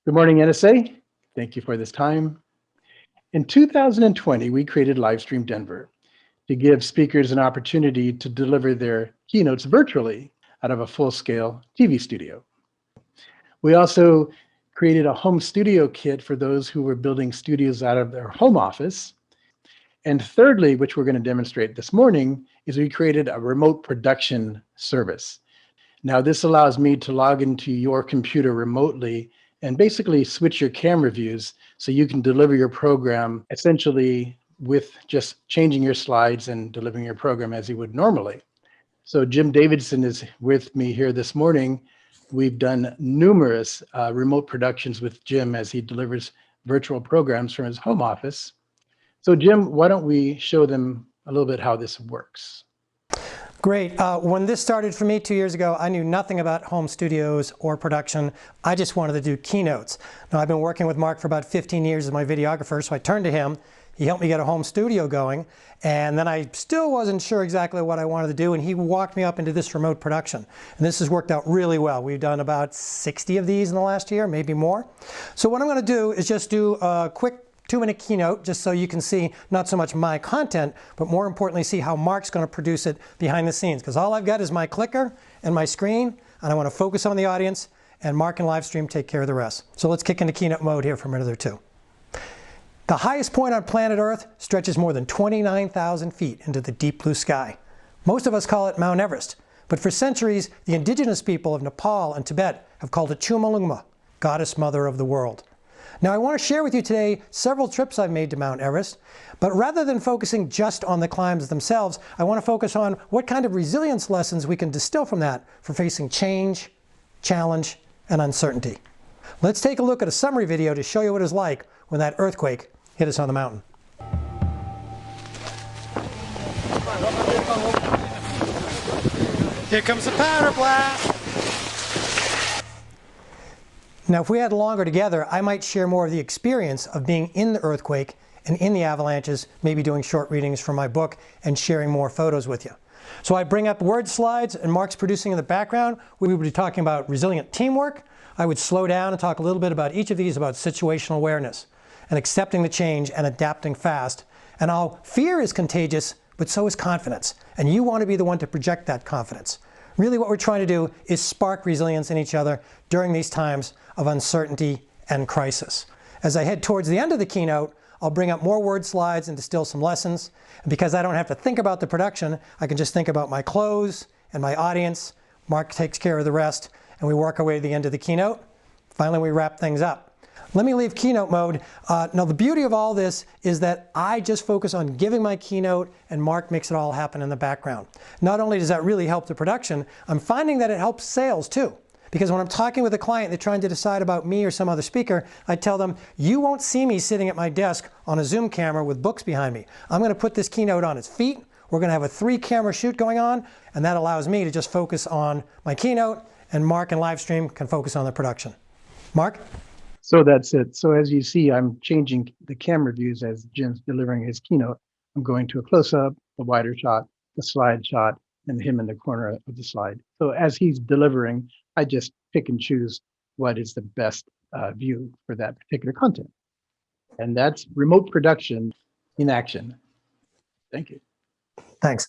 Good morning, NSA. Thank you for this time. In 2020, we created LiveStream Denver to give speakers an opportunity to deliver their keynotes virtually out of a full-scale TV studio. We also created a home studio kit for those who were building studios out of their home office. And thirdly, which we're going to demonstrate this morning, is we created a remote production service. Now, this allows me to log into your computer remotely and basically switch your camera views so you can deliver your program essentially with just changing your slides and delivering your program as you would normally. So Jim Davidson is with me here this morning. We've done numerous remote productions with Jim as he delivers virtual programs from his home office. So Jim, why don't we show them a little bit how this works? Great. When this started for me 2 years ago, I knew nothing about home studios or production. I just wanted to do keynotes. Now, I've been working with Mark for about 15 years as my videographer, so I turned to him. He helped me get a home studio going, and then I still wasn't sure exactly what I wanted to do, and he walked me up into this remote production. And this has worked out really well. We've done about 60 of these in the last year, maybe more. So what I'm going to do is just do a quick 2-minute keynote, just so you can see not so much my content, but more importantly, see how Mark's going to produce it behind the scenes. Because all I've got is my clicker and my screen, and I want to focus on the audience, and Mark and LiveStream take care of the rest. So let's kick into keynote mode here for a minute or two. The highest point on planet Earth stretches more than 29,000 feet into the deep blue sky. Most of us call it Mount Everest, but for centuries, the indigenous people of Nepal and Tibet have called it Chumulungma, goddess mother of the world. Now, I want to share with you today several trips I've made to Mount Everest, but rather than focusing just on the climbs themselves, I want to focus on what kind of resilience lessons we can distill from that for facing change, challenge, and uncertainty. Let's take a look at a summary video to show you what it's like when that earthquake hit us on the mountain. Here comes the powder blast! Now, if we had longer together, I might share more of the experience of being in the earthquake and in the avalanches, maybe doing short readings from my book and sharing more photos with you. So I bring up word slides and Mark's producing in the background. We would be talking about resilient teamwork. I would slow down and talk a little bit about each of these, about situational awareness and accepting the change and adapting fast. And how fear is contagious, but so is confidence. And you want to be the one to project that confidence. Really what we're trying to do is spark resilience in each other during these times of uncertainty and crisis. As I head towards the end of the keynote, I'll bring up more word slides and distill some lessons. And because I don't have to think about the production, I can just think about my clothes and my audience. Mark takes care of the rest, and we work our way to the end of the keynote. Finally, we wrap things up. Let me leave keynote mode. Now, the beauty of all this is that I just focus on giving my keynote, and Mark makes it all happen in the background. Not only does that really help the production, I'm finding that it helps sales too. Because when I'm talking with a client, they're trying to decide about me or some other speaker, I tell them, you won't see me sitting at my desk on a Zoom camera with books behind me. I'm going to put this keynote on its feet. We're going to have a 3-camera shoot going on, and that allows me to just focus on my keynote, and Mark and LiveStream can focus on the production. Mark? So that's it. So as you see, I'm changing the camera views as Jim's delivering his keynote. I'm going to a close-up, the wider shot, the slide shot, and him in the corner of the slide. So as he's delivering, I just pick and choose what is the best view for that particular content. And that's remote production in action. Thank you. Thanks.